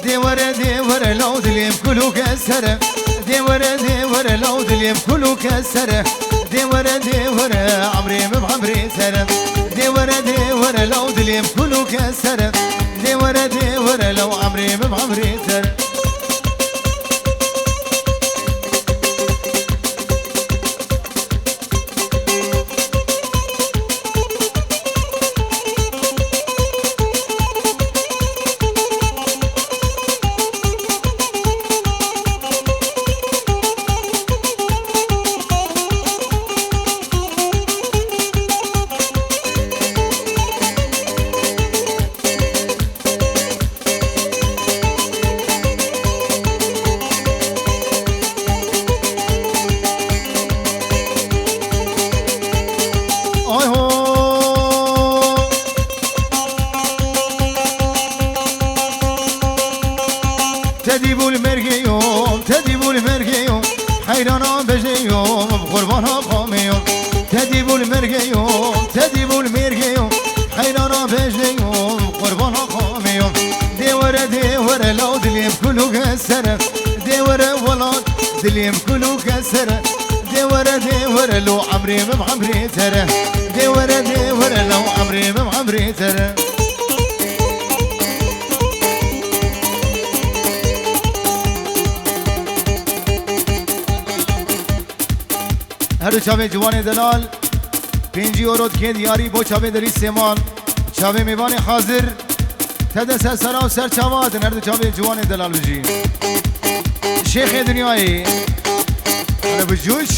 ديورة لو دليم كلو كسرة ديورة لو دليم كلو كسرة ديورة عمري بعمري سرة ديورة لو دليم كلو كسرة ديورة لو عمري بعمري سرة تديبوا المرقيوم تديبوا المرقيوم حيرانا بجيوم بقربانها قاميوم تديبوا المرقيوم تديبوا المرقيوم حيرانا بجيوم بقربانها قاميوم ديورة لو دليم كلو كسرة ديورة ولاد دليم كلو كسرة ديورة لو عمري بعمري ترى ديورة لو عمري بعمري ترى هر چاوه جوان دلال 5 یورو که دیاری بو چاوه دری سیمان چاوه میوان حاضر تدس سرا و سر چاوات هر چاوه جوان دلال بجی شیخ دنیایی هر بجوش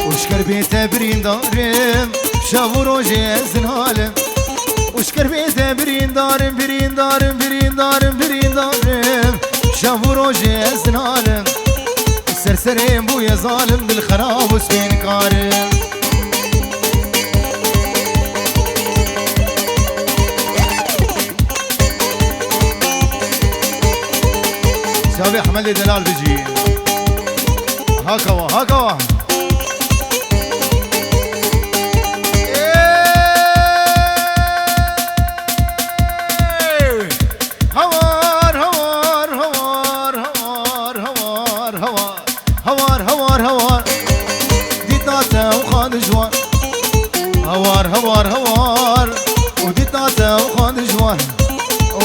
وشكر بيته برين دارم شاو روجي زنهالم وشكر بيته برين دارم برين دارم برين دارم برين دارم شاو روجي زنهالم سرسرين بويا ظالم بالخراب وسبين كارم شابي حمل دلال بجي هكوا هكوا هوار هوار هوار هوار هوار هوار هوار هوار دي طاطا وخان جوان هوار هوار هوار ودي طاطا وخان جوان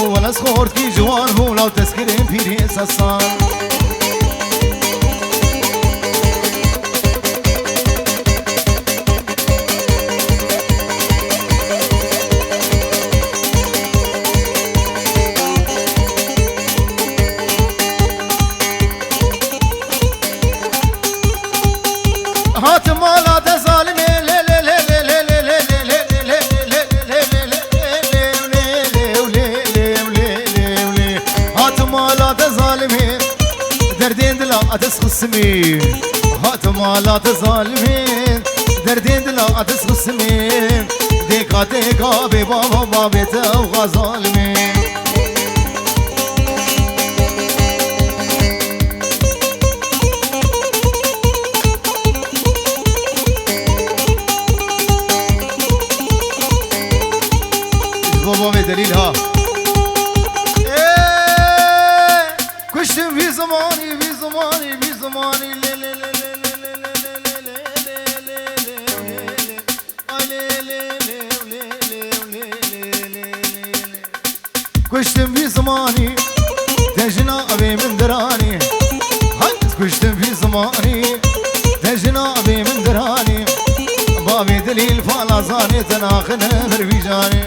ولا سخورت كي جوان هو لو تسكرين في ريس الصان هات مالا تظالمي دردين دلا أدس خصمي هات مالات ظالمين دردين دلا أدس خصمي ديكا ديكا ببابا بابتا وغظالمين بابا بدليلها كشتم في زماني في زماني في زماني كشتم في زماني تجنا أبي من دراني كشتم في زماني تجنا أبي من دراني بابي دليل فالازاني تناخنا بربيجاني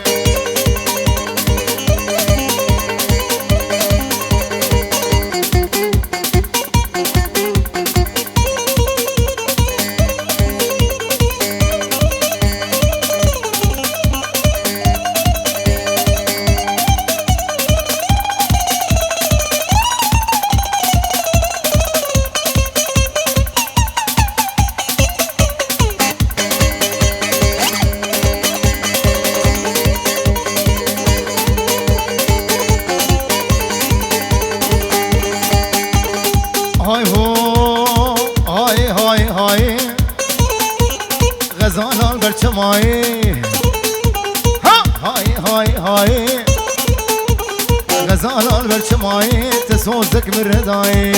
غزال البرشماي تسوزك من رداي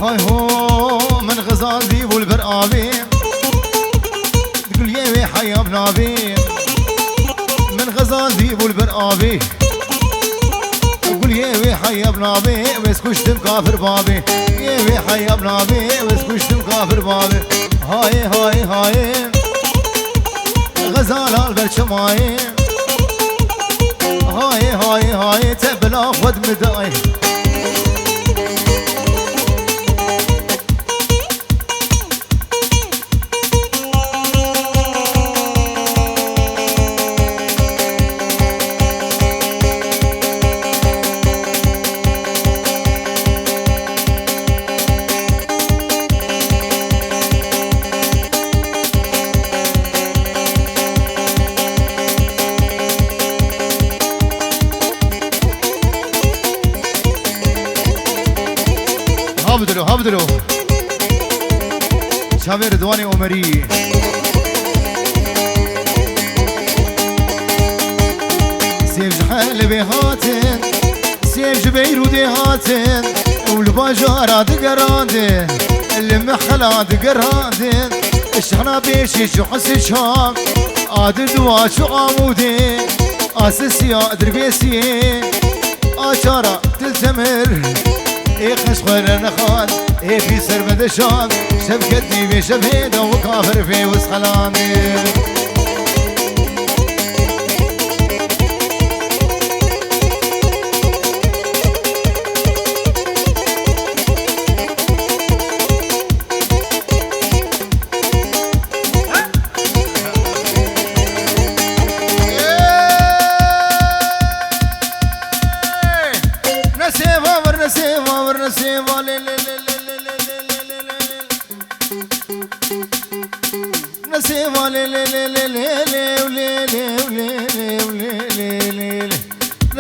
هاي هو من غزال ديب والبرقابي تقول يا حيا بنابي من غزال ديب والبرقابي تقول يا حيا بنابي ويسكوش تم كافر بابي يا حيا بنابي ويسكوش تم كافر بابي هاي هاي هاي غزال البرشماي هاي هاي هاي تبلا خد مداي هابدلو شاوي رضواني عمري سيف جحال بهاتن سيف جبيرو دي هاتن والباجارة دقرادن المحلة دقرادن الشحنة بيشي شو حسي شام عادل دوا شو عمودي اساسيا دربيسي اشارة تلتمر ايه خشخر نخان ايه في سرمد الشام شبكتني في شبهيدة وكافر في وسخلاني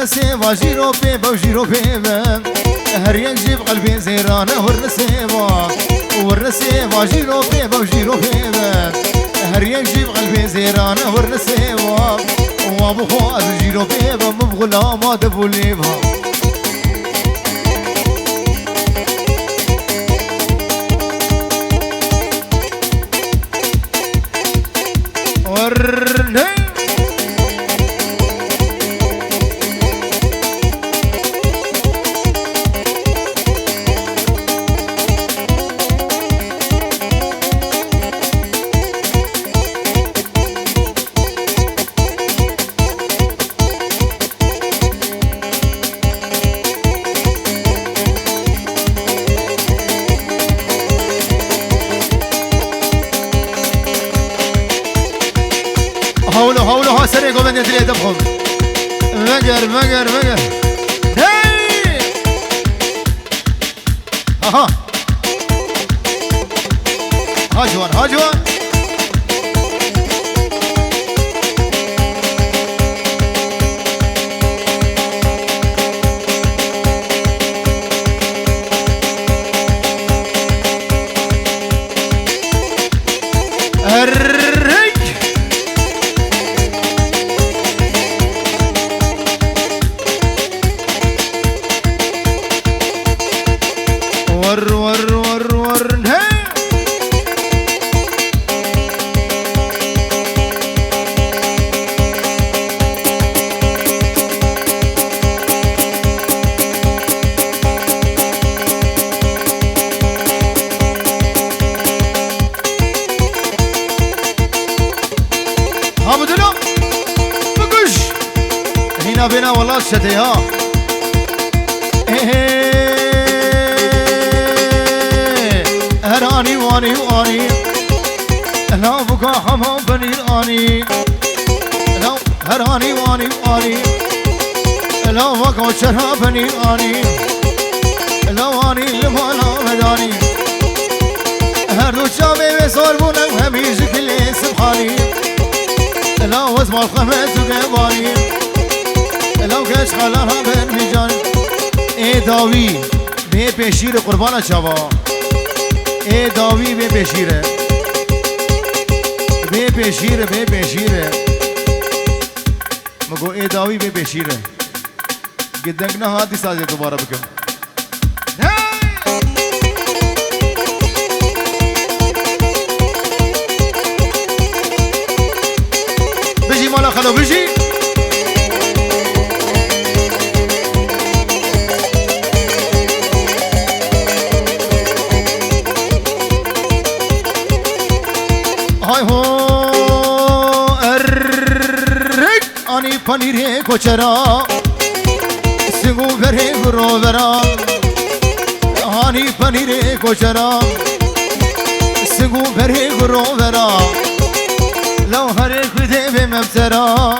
نسيبا جيرو بيبا وجيرو بيبا هريان جيب قلبي زيرانة ورنسيبا ورنسيبا جيرو بيبا وجيرو بيبا هريان جيب قلبي زيرانة ورنسيبا وابو خواد جيرو بيبا مبغلا ما دبو ليبا ورني هولو ها سري قوم ندري دبهم مقر هاي اها هاجوان ور هاي هابدلو بقش هنا بينا والله الشتي ها هراني واني لا بكا حما بني الاني لا هراني واني لا بكا شرها بني الاني لا واني لما لا مداني هردو شامي بصور بونا وهميش كل سبحاني لا وزم الخمس وقباني لو كاش خلالها بين ميجاني ايه داوي بيه بيشير قربانا شبا ای داوی به بشیره به بشیره به بشیره مگو ای داوی به بشیره گدنگ نه هاتی سازه دوباره بکن بجی مالا خلو بجی های هو ارک آنی پنیره کوچرا سگو بره برو برا آنی پنیره کوچرا سگو بره برو برا لو هر کده به مبترا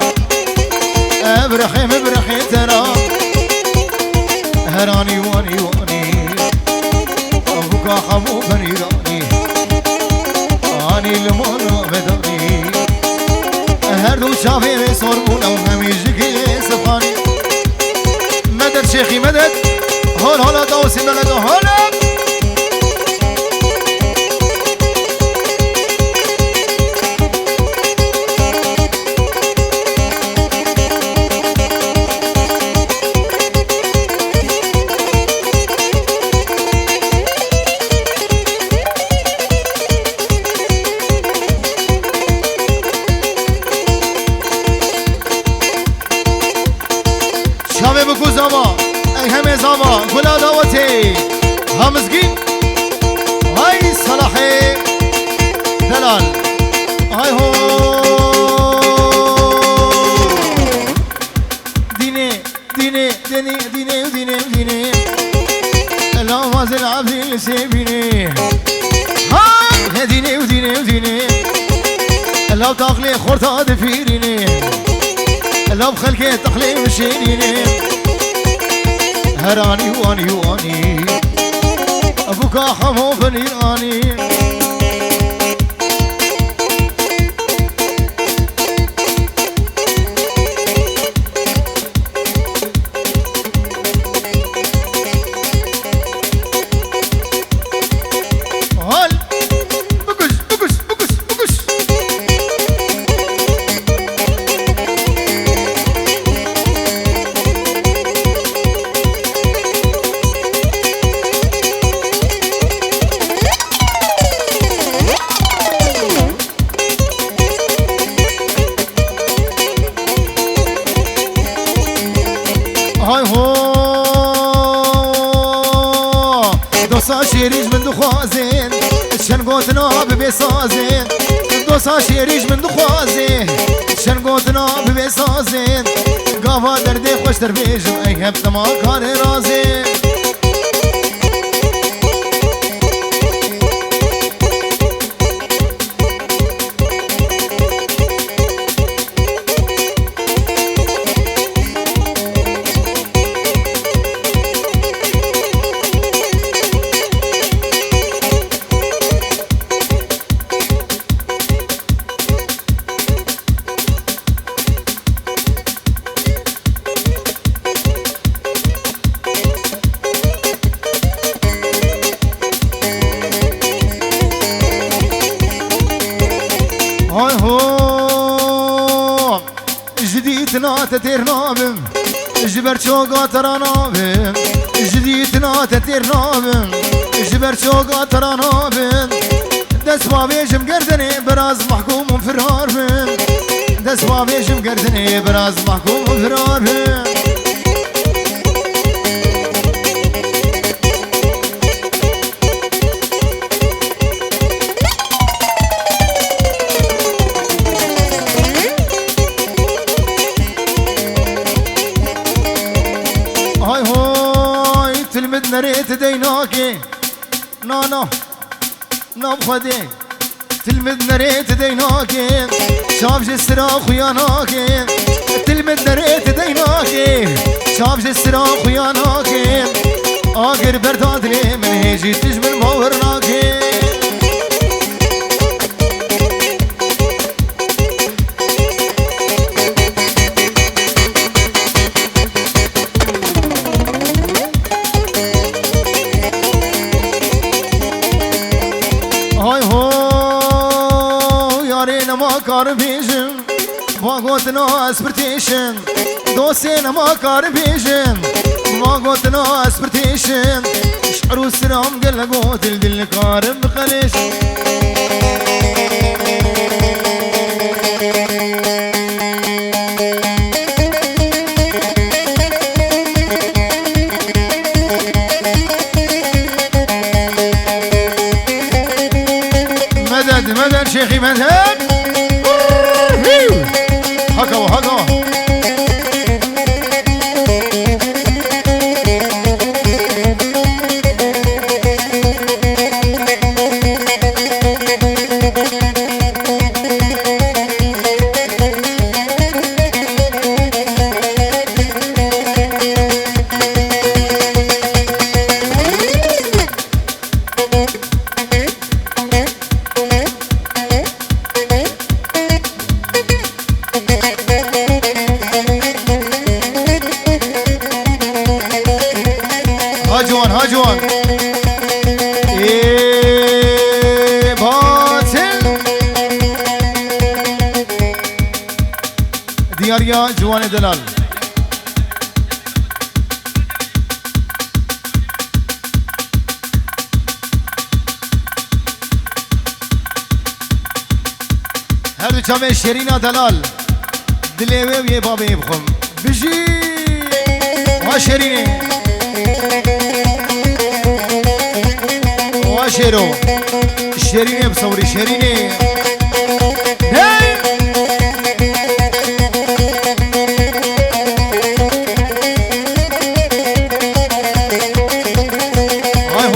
ابرخیم ابرخی ترا هرانی وانی وانی ابوکا خمو پنیرانی آنی لمونو بدانی هر دو شافی به سربونه و همیشه که سفانی مدد شیخی مدد هول هولا داوسی ملد هولا شاوه بکو زما ای همه زما گلا داوتی همزگین های صلاحی دلال های هو دینه دینه دینه دینه دینه دینه الاماز العبدی لسیبینه ها دینه ودینه ودینه الاب تاقلی خورتا دفیرینه الاب خلقي تقلي وشينيني هراني واني واني ابوك حمو بنيراني هل بكش بكش بكش بكش هاي هو دوسا شيريج من دخوازين شنقوتنا ببسازين دوسا شيريج من دخوازين شنقوتنا ببسازين قافا دردي خوش تربيجم اي هبت ما كان رازين هاي هو جديدنا تترنابم جبر شوقا ترانابم جديدنا تترنابم جبر شوقا ترانابم دس بابيجم قردني براز محكوم فرار بم دس بابيجم قردني براز محكوم فرار بم هاي هاي تلمد نريت ديناكي نانا نام خدي تلمد نريت ديناكي شاف جسرا خياناكي تلمد نريت ديناكي شاف جسرا خياناكي آخر برداد لي من هيجي تجمل مورناكي ما کار بیشم با گوتنا اسپرتیشم دوستین ما کار بیشم با گوتنا اسپرتیشم شعرو سرام دل گوت دل کارم بخلش مدد شيخي مدد هكا وهكا هاجوان ايه باطل دياريا جوان دلال هر چاوه شیرینا دلال دلیوه ویه بابه بخم بجی ها شیرینه شيرو شيريني بصوري شيريني هاي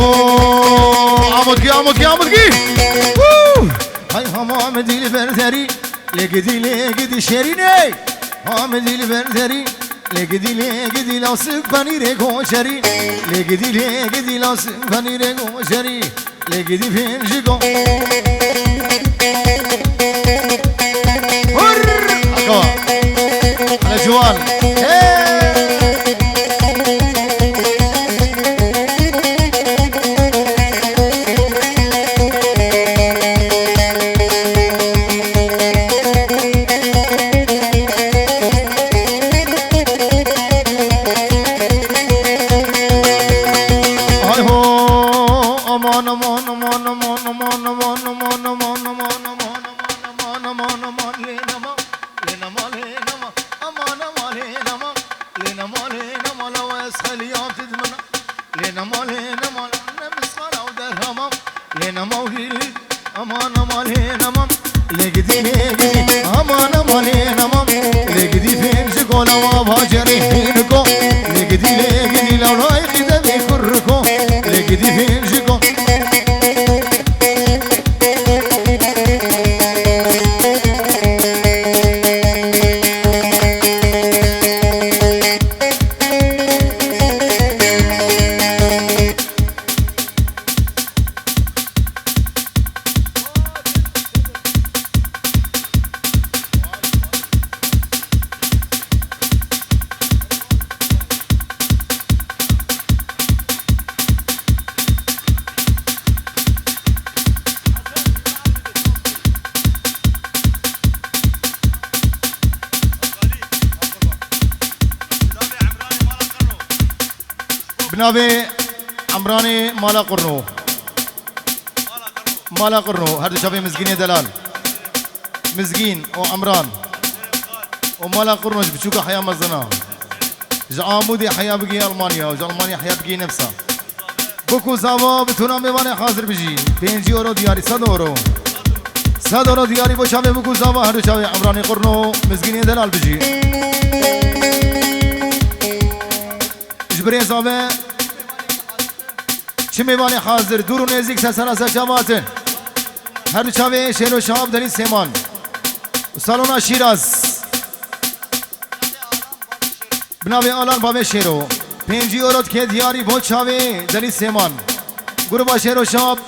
هو عمودكي هاي هم عمدي البردري لقدي شيريني عمدي البردري لقدي لو سباني ريكو شري لقدي لو سباني ريكو شري لقدي فين جيكو هر على جوان بنابي عمراني مالا قرنو هردو شافي مزقين دلال مزقين وعمران ومالا قرنو بتشوكا حياة مزنا جعامودي حياة بقي ألمانيا وجا ألمانيا حياة بقي نفسها بوكو زاوا بتونا ميواني حاضر بجي 5 يورو دياري 100 يورو دياري بو شافي بوكو زاوا هردو شافي عمراني قرنو مزقين دلال بجي جبري زاوا چه میوانی حاضر دور و نزدیک سرسناسه جماعتن هر چاوه شهر و شام دنی سیمان سالونا شیراز بناوی آلان بابه شهرو 5 یورو که دیاری بود چاوه دنی سیمان گروه شهر و شام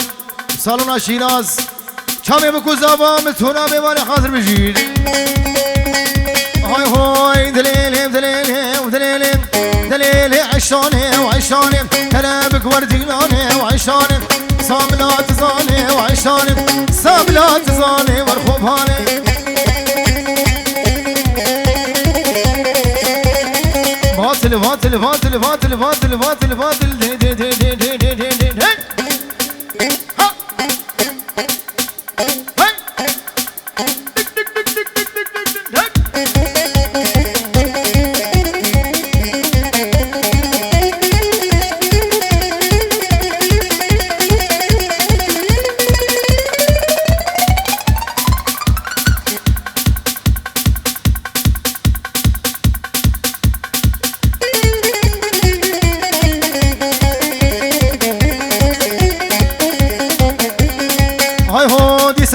سالونا شیراز چاوه بکوزاوا متونا میوانی حاضر بجید های های دلیل عشانه كلامك وردينانه وعشانه صاملات زانه وعشانه صاملات زانه ورخوبانه الفاضل فاضل فاضل فاضل فاضل دي دي دي دي دي دي دي دي دي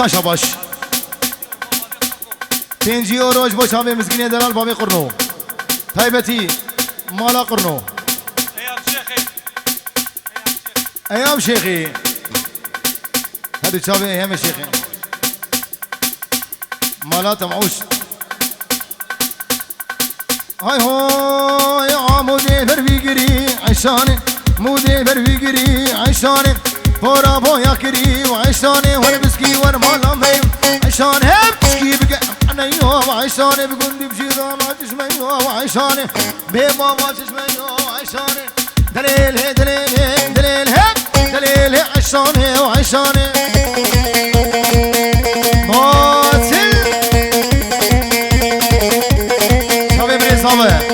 ها شاباش 5 يورو بو شامي مسكين دلال بابي قرنو تايبتي مالا قرنو ايام شيخي ايام شيخي هادو شابي ايام شيخي مالا تمعوش هاي هو يا عمودي بربيقري عشاني مودي بربيقري عشاني فورا بويا كري وعشاني وانا بسكي وانا مالا ميم عشان هم تشكي بقى انا يوم عشاني بقول بشيرا ما تشمي وعشاني بما ما تشمي وعشاني دليل دليل دليل هم دليل عشاني وعشاني ماتل شباب بريصابه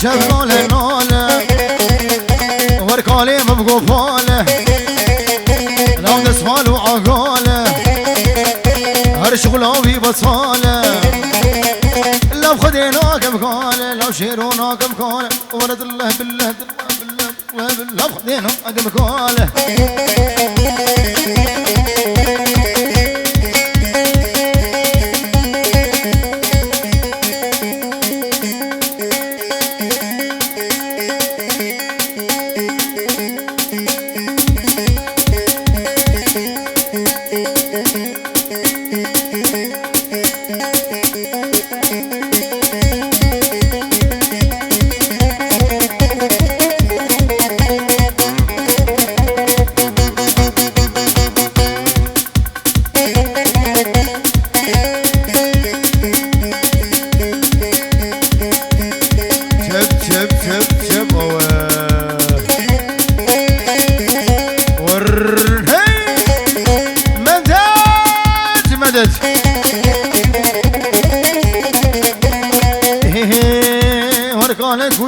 شغاله ناله وركالي مبقوفاله لو نسفال وعقاله هر شغلاوي بصاله لو خديناك بقاله لو شيروناك بقاله ولد الله بالله بالله بالله لو خديناك بقاله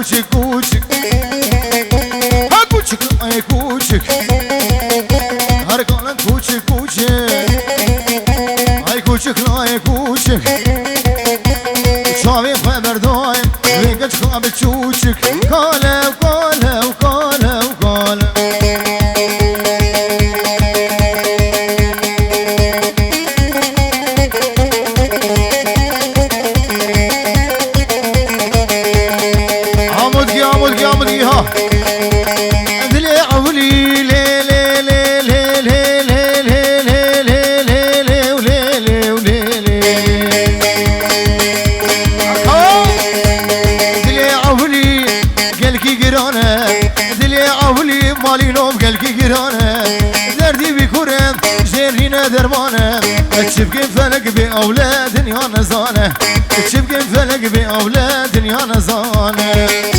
كوشك كوشك ها كوشك اي كوشك هرقالن كوشك كوشك اي كوشك لا اي كوشك شاوي خبر داي وينك خبر تشوشك قاله وقاله وقاله وقاله درمانه تشبكي فلك بأولاد يا نزانه تشبكي فلك بأولاد يا نزانه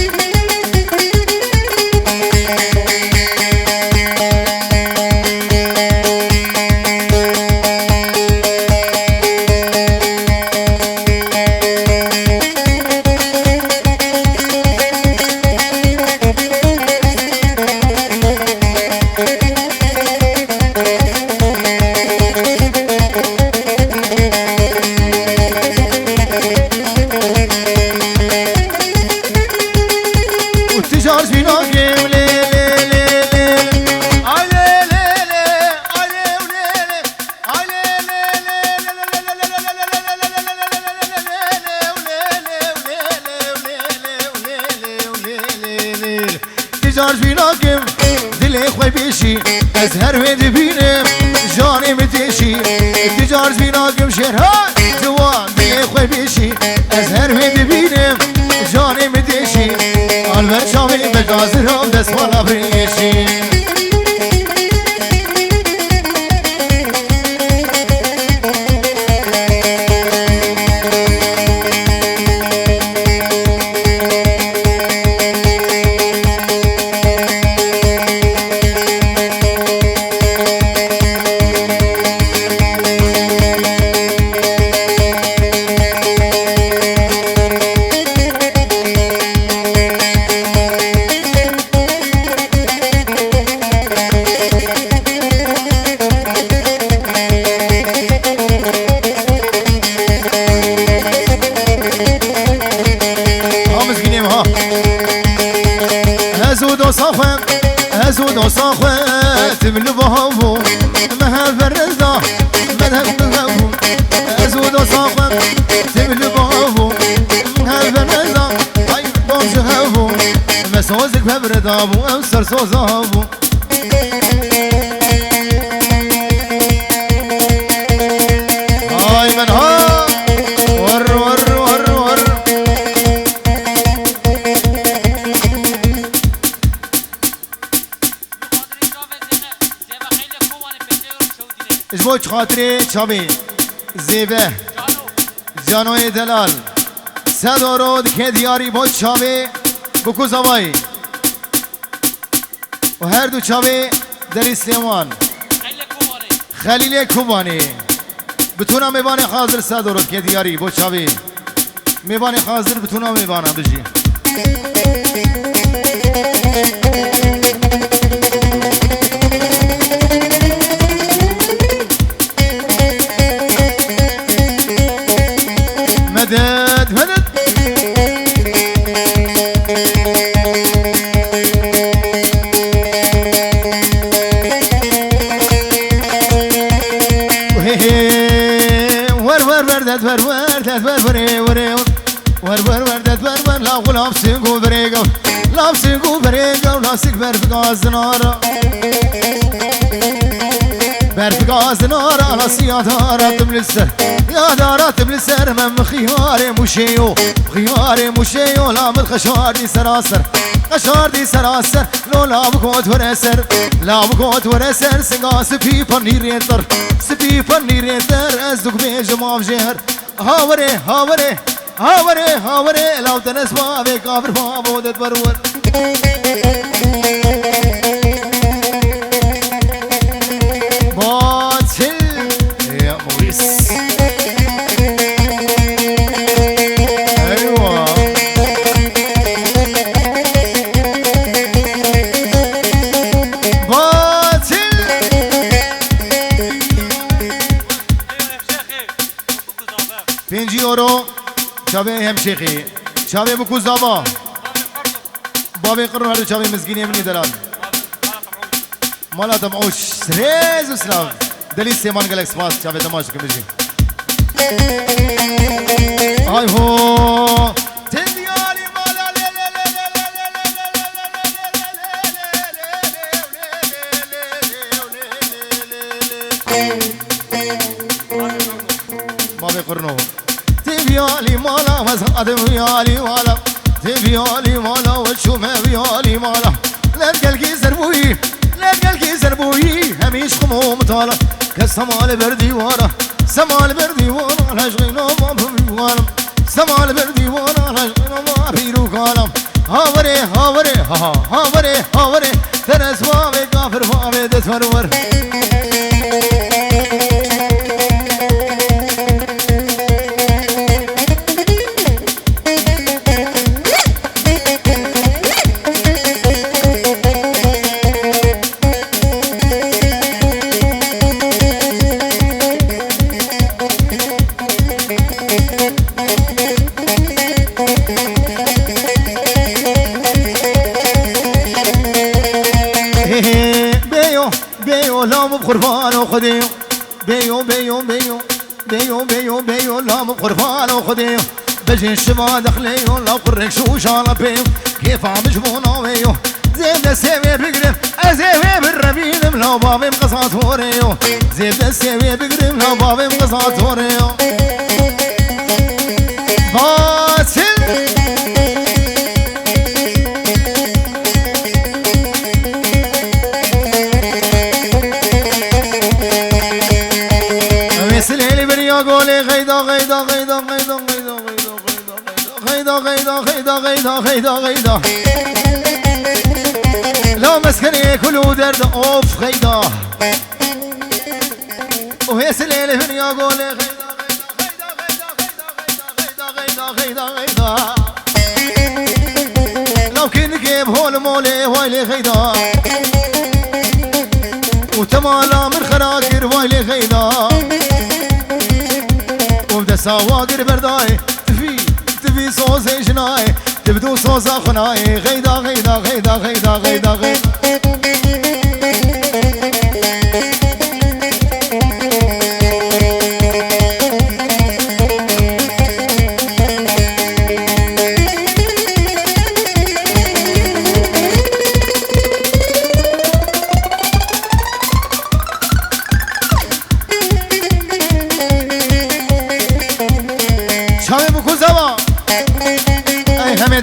متشي أزهر ويد بينم جاني متشي تجار بيناكم شرها جوان بيخوي بيشي أزهر ويد بينم جاني متشي البرشاوي بجازرهم دس ولا بريشي هزود وصاخوات من بهابو مهاب الرزا مذهب بهابو هزود وصاخوات من بهابو مهاب الرزا هاي بوم جهابو مسوزك ببردابو او سرسوزابو هاي من ها ور ور ور ور اجبوش خاطري چاوی زیبه جانوی دلال سدارود که دیاری بود چاوی بکو زوایی و هر دو چاوی دری سلیمان خلیل کوبانی بتونم میبانی حاضر سدارود که دیاری بود چاوی میبانی حاضر بتونم میبانم بجی مدد مدد ور ور ور دد ور ور دد ور ور ور ور ور ور دد ور ور لا غلام سيقو بريقو لا سيقو بريقو لا سيق برفقا زنارا برفقا زنارا على سيادارات بلسر يا دارات بلسر من خياري مشيو خياري مشيو لا من خشاردي سراسر خشاردي سراسر لو لا بكوت ورسر لا بكوت ورسر سقا سبي فنير ينطر سبي فنير ينطر ازدق بيجمع بجهر هاوري هاوري هاوري هاوري لو تنسوا بكافر فابودت برور شابه هم شيخي شابه بكوز دابا بابي قرر هذا شابه مسكين مني دلال مالا تمعوش سريز وسلام دليل سيمان قالك سباس شابه تماش كمجي هاي هو تنديالي مالا بابي قرنو تبيالي مالا وزاد بيالي مالا تبيالي مالا وشومه بيالي مالا لا تقلقي زربوي لا تقلقي زربوي هميش خموم طالا كسمال بردي ورا سمال بردي ورا لجغينا ما بيوانم سمال بردي ورا لجغينا ما بيرو كالم هاوري هاوري هاوري هاوري تنسوا بكافر فامي دتفرور قربان وخديو بيو بيو بيو بيو بيو بيو لام قربان وخديو بجي الشما دخليو لا قرك شو شالا بيو كيف عم جبونا بيو زيب السيوي بقرم أزيوي بالربينم لو بابي مقصات وريو زيب السيوي بقرم لو بابي مقصات وريو باسل ويسلي بريا قولي غيدا غيدا غيدا غيدا غيدا غيدا غيدا غيدا غيدا غيدا غيدا لو مسكني كل درد اوف غيدا ويسلي بريا قولي غيدا غيدا غيدا غيدا لو كن جيب هول مولي وايلي غيدا وتمالا من خراكر وايلي غيدا وبدا سواقر برداي تفي صوزي جناي تبدو صوزا خناي غيدا غيدا غيدا غيدا غيدا غيدا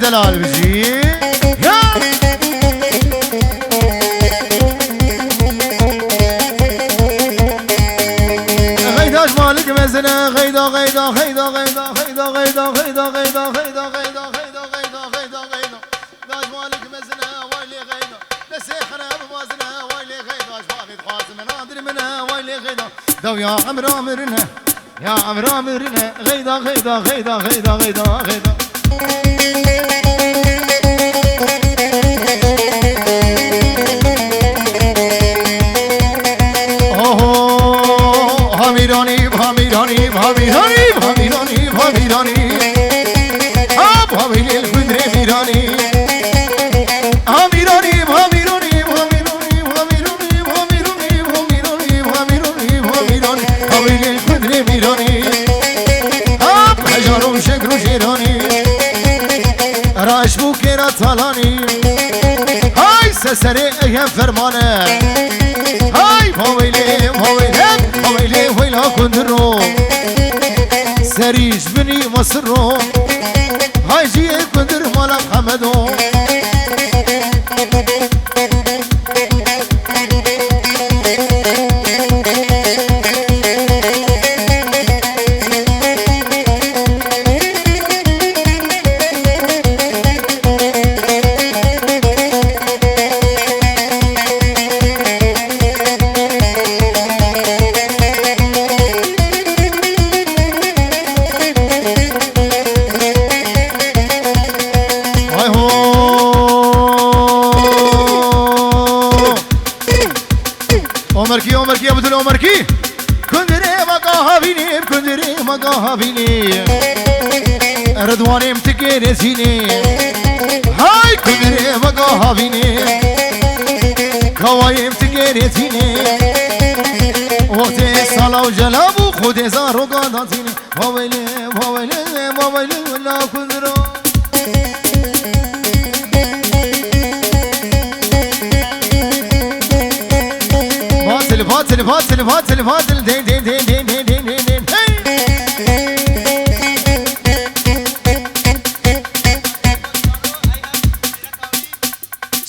دلال بجي يا غيدا مالك مزنا غيدا غيدا غيدا غيدا غيدا غيدا غيدا غيدا غيدا غيدا غيدا غيدا غيدا غيدا داش مالك مزنا ويلي غيدا لسيخنا بوازنا ويلي غيدا شبابي خازم نادر منها ويلي غيدا دو يا عمر عمرنا يا عمر عمرنا غيدا غيدا غيدا غيدا غيدا غيدا Hamirani, Hamirani, Hamirani, Hamirani, Hamirani, Hamirani, Hamirani, Hamirani, Hamirani, Hamirani, Hamirani, Hamirani, Hamirani, Hamirani, Hamirani, Hamirani, Hamirani, Hajarum Shekru Shirani, Rashbu Kera Talani, Hay Sesere Ehem Fermane, Hay Havile, Havile. ويلي ويلا كندرو سريج بني مصرو هاي جي كندر مالا محمدو عمركي كندري مقاها بيني كندري مقاها بيني رضواني متكير زيني هاي كندري مقاها بيني كواي متكير زيني وقتي صلاة وجلاب وخدي زارو قادا زيني وويلي وويلي وويلي ولا كندرو فاتل فاتل فاتل فاتل دين دين دين دين دين دين دين دين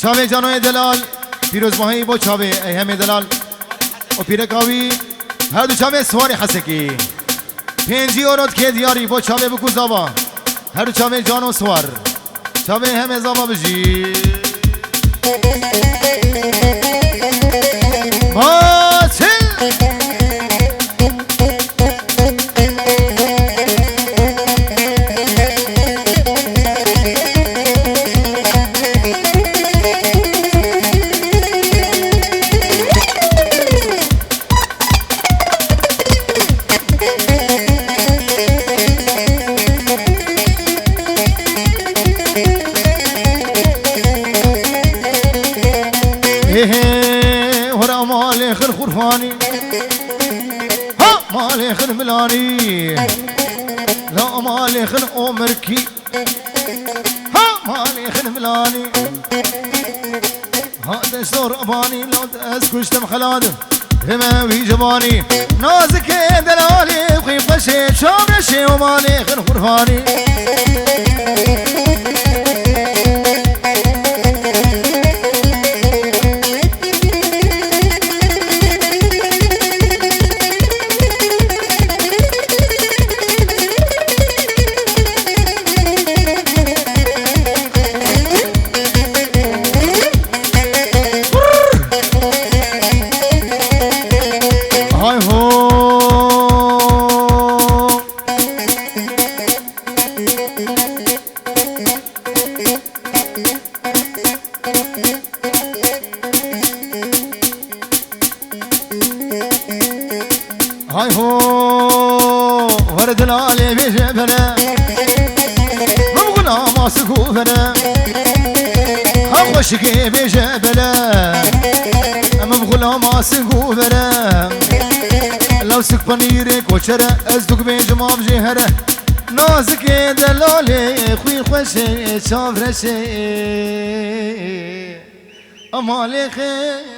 چاوه جانوی دلال پیروز ماهی با چاوه ای همه دلال و پیرکاوی هر دو چاوه سواری حسکی پینجی اورد که دیاری با چاوه بکو زابا هر دو چاوه جانو سوار چاوه همه زابا بجی مالي خن ملاني لا مالي خن عمركي ها مالي خن ملاني هذا شور أباني لو أسكشتم خلادم هما في جباني نازك دلالي وخيف قشي شام رشي ومالي خن خرفاني هاي هو ورد العالي بجبنا مبغنا ما سقوفنا خوشكي بجبنا مبغنا ما سقوفنا لو سك بنيرك وشرا أزدك بجمع بجهرة نازك دلالي خوي خوشي شاف رشي أمالي خير